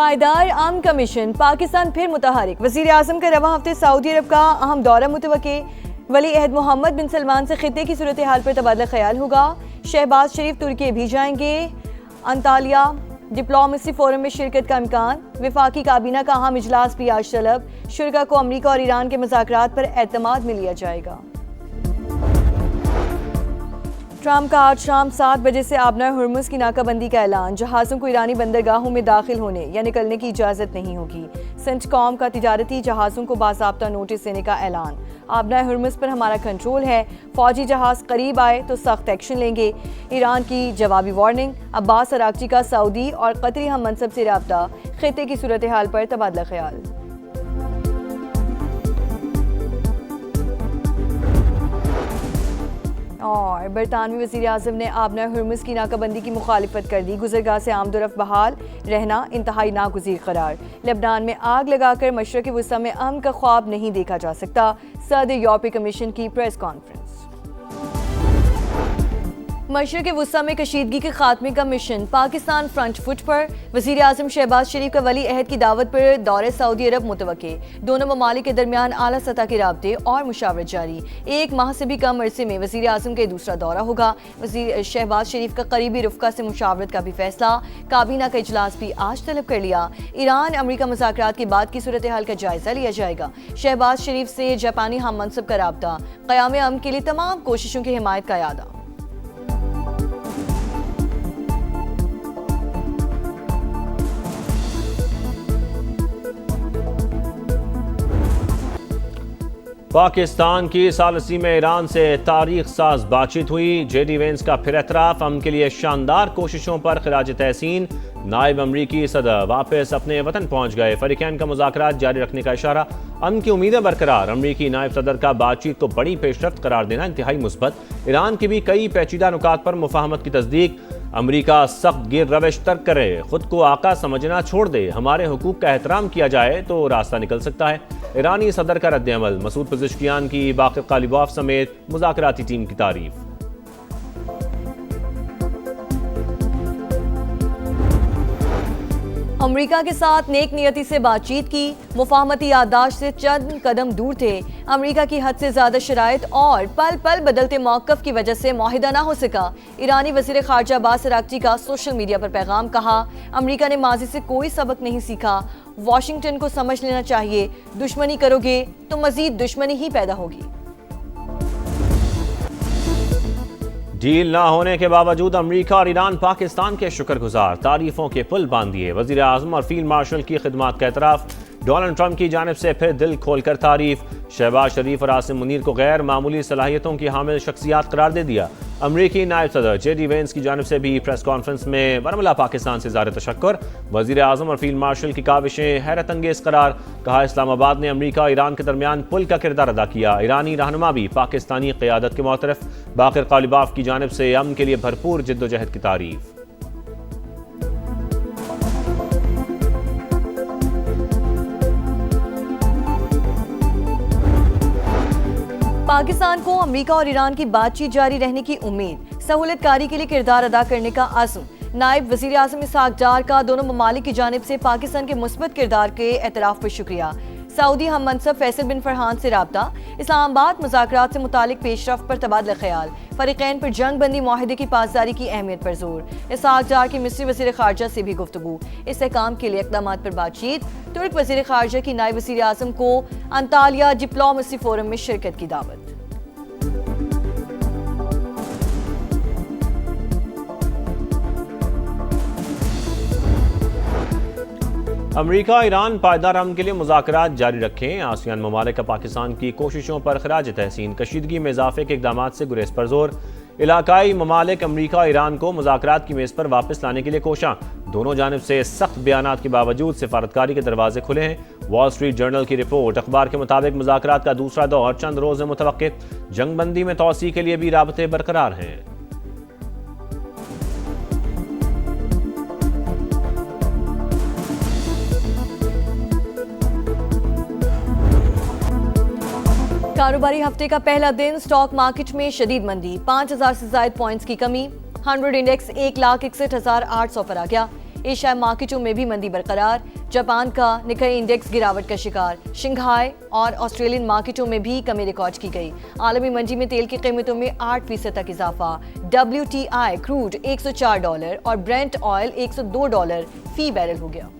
पायदार आम कमीशन पाकिस्तान फिर मुतहरिक। वज़ीर आज़म का रवां हफ्ते सऊदी अरब का अहम दौरा मुतवक्के। वली अहद मोहम्मद बिन सलमान से खित्ते की सूरत हाल पर तबादला ख्याल होगा। शहबाज शरीफ तुर्की भी जाएंगे। अंतालिया डिप्लोमेसी फोरम में शिरकत का इम्कान। वफाकी काबीना का अहम इजलास भी आज तलब। शुरा को अमरीका और ईरान के मुज़ाकरात पर एतमाद में लिया जाएगा। ट्रंप का आज शाम 7 बजे से आबना हुर्मुज़ की नाकाबंदी का ऐलान। जहाज़ों को ईरानी बंदरगाहों में दाखिल होने या निकलने की इजाज़त नहीं होगी। सेंटकॉम का तिजारती जहाज़ों को बाज़ाब्ता नोटिस देने का ऐलान। आबना हुर्मुज़ पर हमारा कंट्रोल है, फौजी जहाज़ करीब आए तो सख्त एक्शन लेंगे। ईरान की जवाबी वार्निंग। अब्बास अरागची का सऊदी और कतरी हम मनसब से रब्ता। खित्ते की सूरत हाल पर तबादला ख्याल। और बरतानवी वज़ीर आज़म ने आबना हुर्मुज़ की नाकाबंदी की मुखालिफत कर दी। गुज़रगाह से आमदोरफ्त बहाल रहना इंतहाई नागुज़ीर करार। लेबनान में आग लगाकर मशरक़ वस्ता में अमन का ख्वाब नहीं देखा जा सकता। सदर यूरोपीय कमीशन की प्रेस कॉन्फ्रेंस। मशरक़ वस्ता में कशीदगी के खात्मे का मिशन। पाकिस्तान फ्रंट फुट पर। वज़ीर आज़म शहबाज शरीफ का वली अहद की दावत पर दौरे सऊदी अरब मुतवक्के। दोनों ममालिक के दरमियान आला सतह के राब्ते और मुशावरत जारी। एक माह से भी कम अरसे में वज़ीर आज़म का दूसरा दौरा होगा। वज़ीर शहबाज शरीफ का करीबी रुफ़का से मुशावरत का भी फैसला। काबीना का इजलास भी आज तलब कर लिया। ईरान अमरीका मुज़ाकरात के बाद की सूरत हाल का जायजा लिया जाएगा। शहबाज शरीफ से जापानी हम मनसब का राब्ता। क़याम अमन के लिए तमाम कोशिशों की हिमायत का यादा। पाकिस्तान की सालसी में ईरान से तारीख साज बातचीत हुई। जेडी वेंस का फिर एतराफ़। अमन के लिए शानदार कोशिशों पर खिराज तहसीन। नायब अमरीकी सदर वापस अपने वतन पहुंच गए। फरीकैन का मुज़ाकरात जारी रखने का इशारा। अमन की उम्मीदें बरकरार। अमरीकी नायब सदर का बातचीत को बड़ी पेशरफ्त करार देना इंतहाई मुस्बत। ईरान की भी कई पेचीदा नुकात पर मुफाहमत की तस्दीक। अमरीका सख्त गिर रवश तर्क करे, खुद को आका समझना छोड़ दे, हमारे हुकूक का एहतराम किया जाए तो रास्ता निकल सकता है। ईरानी सदर का रद्द-ए-अमल। मसूद पज़ेश्कियान की बाक़िर ग़ालिबाफ समेत मुज़ाकराती टीम की तारीफ। अमरीका के साथ नेक नियति से बातचीत की। मुफाहमती याददाश्त से चंद कदम दूर थे। अमरीका की हद से ज्यादा शराइत और पल पल बदलते मौक़िफ़ की वजह से मुआहिदा ना हो सका। ईरानी वज़ीर ख़ारजा अब्बास अरागची का सोशल मीडिया पर पैगाम। कहा, अमरीका ने माजी से कोई सबक नहीं सीखा। वाशिंगटन को समझ लेना चाहिए, दुश्मनी करोगे तो मजीद दुश्मनी ही पैदा होगी। डील ना होने के बावजूद अमरीका और ईरान पाकिस्तान के शुक्रगुजार। तारीफों के पुल बांध दिए। वज़ीर आज़म और फील्ड मार्शल की खिदमात का एतराफ़। डोनाल्ड ट्रंप की जानिब से फिर दिल खोलकर तारीफ। शहबाज शरीफ और आसिम मुनीर को गैर मामूली सलाहियतों की हामिल शख्सियात करार दे दिया। अमरीकी नायब सदर जेडी वेंस की जानिब से भी प्रेस कॉन्फ्रेंस में बरमला पाकिस्तान से ज़ाहिर तशक्कुर। वज़ीर आज़म और फील्ड मार्शल की काविशें हैरत अंगेज़ करार। कहा, इस्लामाबाद ने अमरीका और ईरान के दरमियान पुल का किरदार अदा किया। ईरानी रहनुमा भी पाकिस्तानी क़यादत के मुतरफ़। बाक़िर ग़ालिबाफ की जानिब से अमन के लिए भरपूर जिद्दोजहद की तारीफ। पाकिस्तान को अमरीका और ईरान की बातचीत जारी रहने की उम्मीद। सहूलतकारी के लिए किरदार अदा करने का आज़म। नायब वज़ीर आज़म इसहाक डार का दोनों ममालिक की जानिब से पाकिस्तान के मुस्बत किरदार के एतराफ़ पर शुक्रिया। सऊदी हम मनसब फैसल बिन फरहान से राब्ता। इस्लामाबाद मुज़ाकरात से मुतालिक पेशरफ्त पर तबादला ख्याल। फरीकैन पर जंग बंदी मुआहिदे की पासदारी की अहमियत पर जोर। इसहाक डार की मिस्री वज़ीर ख़ारजा से भी गुफ्तगू। इस्तेहकाम के लिए इक़दामात पर बातचीत। तुर्क वज़ीर ख़ारजा की नायब वज़ीर आज़म को अंतालिया डिप्लोमेसी फोरम में शिरकत की दावत। अमरीका ईरान पायदार अमन के लिए मुज़ाकरात जारी रखें। आसियान ममालिक का पाकिस्तान की कोशिशों पर खराज तहसीन। कशीदगी में इजाफे के इक़दाम से गुरेज पर जोर। इलाकाई ममालिक अमरीका और ईरान को मुज़ाकरात की मेज़ पर वापस लाने के लिए कोशां। दोनों जानिब से सख्त बयानात के बावजूद सिफारतकारी के दरवाजे खुले हैं। वॉल स्ट्रीट जर्नल की रिपोर्ट। अखबार के मुताबिक मुज़ाकरात का दूसरा दौर चंद रोज़ में मुतवक्के। जंग बंदी में तोसी के लिए भी राबते बरकरार हैं। कारोबारी हफ्ते का पहला दिन। स्टॉक मार्केट में शदीद मंदी। 5000 से ज़ायद पॉइंट्स की कमी। 100 इंडेक्स 1,61,800 पर आ गया। एशियाई मार्केटों में भी मंदी बरकरार। जापान का निकाई इंडेक्स गिरावट का शिकार। शंघाई और ऑस्ट्रेलियन मार्केटों में भी कमी रिकॉर्ड की गई। आलमी मंडी में तेल की कीमतों में 8% तक इजाफा। WTI क्रूड $104 और ब्रेंट ऑयल $102 फी बैरल हो गया।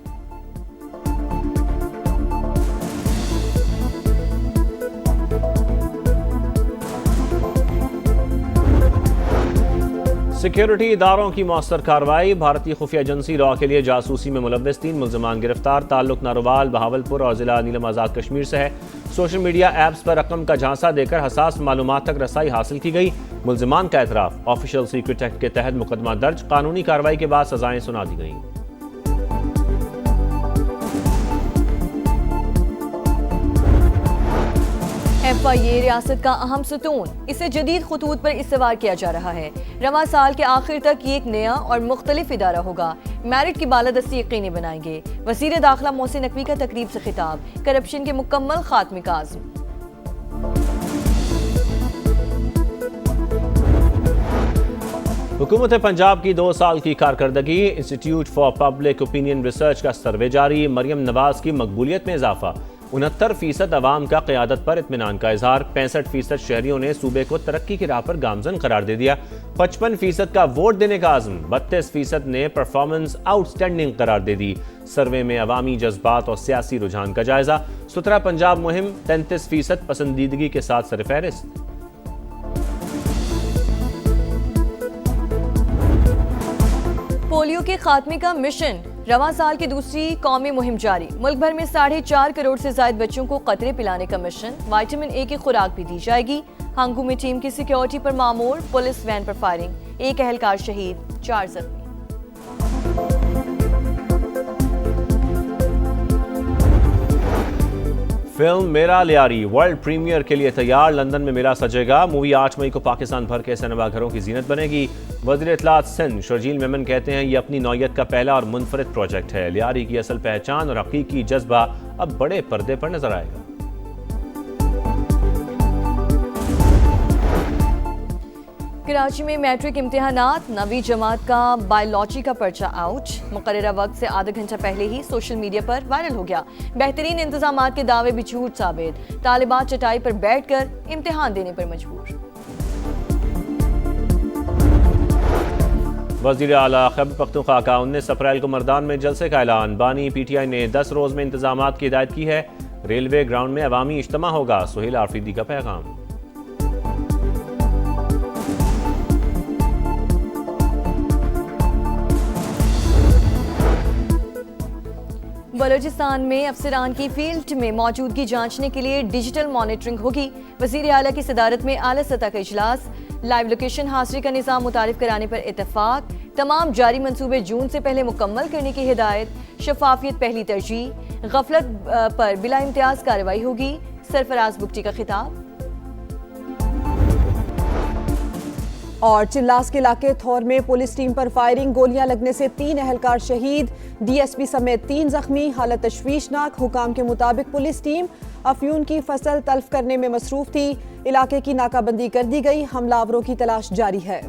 सिक्योरिटी इदारों की मौसर कार्रवाई। भारतीय खुफिया एजेंसी रॉ के लिए जासूसी में मुलव्वस 3 मुल्ज़िमान गिरफ्तार। ताल्लुक नारोवाल, बहावलपुर और जिला नीलम आज़ाद कश्मीर से है। सोशल मीडिया ऐप्स पर रकम का झांसा देकर हसास मालूमात तक रसाई हासिल की गई। मुल्ज़िमान का एतराफ़। ऑफिशियल सीक्रेट एक्ट के तहत मुकदमा दर्ज। कानूनी कार्रवाई के बाद सजाएं सुना दी गई। FIA रियासत का अहम सुतून। इसे जदीद खतूत पर इस्तेमाल किया जा रहा है। रवां साल के आखिर तक ये एक नया और मुख्तलिफ इदारा होगा। मेरिट की बालादस्ती यकीनी बनाएंगे। वज़ीर दाखिला मोहसिन नकवी का तकरीब से खिताब। करप्शन के मुकम्मल खात्मे का आज़म। हुकूमत पंजाब की 2 साल की कारकर्दगी। Institute for public opinion research का सर्वे जारी। मरियम नवाज की मकबूलियत में इजाफा। 69% अवाम का क़यादत पर इत्मीनान का इजहार। 65% शहरियों ने सूबे को तरक्की की राह पर गामजन करार दे दिया। 55% का वोट देने का आज़म। 32% ने परफॉर्मेंस आउटस्टैंडिंग करार दे दी। सर्वे में अवामी जज्बात और सियासी रुझान का जायजा। सुथरा पंजाब मुहिम 33% पसंदीदगी के साथ सरफहरिस्त। पोलियो के खात्मे का मिशन। रवां साल की दूसरी कौमी मुहिम जारी। मुल्क भर में 4.5 करोड़ से ज्यादा बच्चों को कतरे पिलाने का मिशन। विटामिन ए की खुराक भी दी जाएगी। हांगू में टीम की सिक्योरिटी पर मामूर। पुलिस वैन पर फायरिंग। 1 अहलकार शहीद, 4 जख्मी। फिल्म मेरा लियारी वर्ल्ड प्रीमियर के लिए तैयार। लंदन में मेला सजेगा। मूवी 8 मई को पाकिस्तान भर के सिनेमा घरों की जीनत बनेगी। वज़ीर इत्तलात सिंध शर्जील मेमन कहते हैं ये अपनी नौयत का पहला और मुनफरिद प्रोजेक्ट है। लियारी की असल पहचान और हकीकी जज्बा अब बड़े पर्दे पर नजर आएगा। कराची में मैट्रिक इम्तिहानात। 9वीं जमात का बायोलॉजी का पर्चा आउट। मुकर्ररा वक्त से आधा घंटा पहले ही सोशल मीडिया पर वायरल हो गया। बेहतरीन इंतजामात के दावे भी झूठ साबित। तालिबात चटाई पर बैठकर इम्तिहान देने पर मजबूर। वज़ीर आला खैबर पख्तूनख्वा का 19 अप्रैल को मर्दान में जलसे का ऐलान। बानी PTI ने 10 रोज़ में इंतजामात की हिदायत की है। रेलवे ग्राउंड में अवामी इज्तिमा होगा। सुहेल आफरीदी का पैगाम। बलूचिस्तान में अफसरान की फील्ड में मौजूदगी जांचने के लिए डिजिटल मॉनिटरिंग होगी। वज़ीर आला की सदारत में आला सतह का इजलास। लाइव लोकेशन हासिल का निज़ाम मुतारिफ कराने पर इत्तेफाक। तमाम जारी मंसूबे जून से पहले मुकम्मल करने की हिदायत। शफाफियत पहली तरजीह। गफलत पर बिला इम्तियाज कार्रवाई होगी। सरफराज बुगटी का खिताब। और चिल्लास के इलाके थौर में पुलिस टीम पर फायरिंग। गोलियां लगने से 3 अहलकार शहीद। DSP समेत 3 जख्मी। हालत तशवीशनाक। हुकाम के मुताबिक पुलिस टीम अफ्यून की फसल तल्फ करने में मसरूफ थी। इलाके की नाकाबंदी कर दी गई। हमलावरों की तलाश जारी है।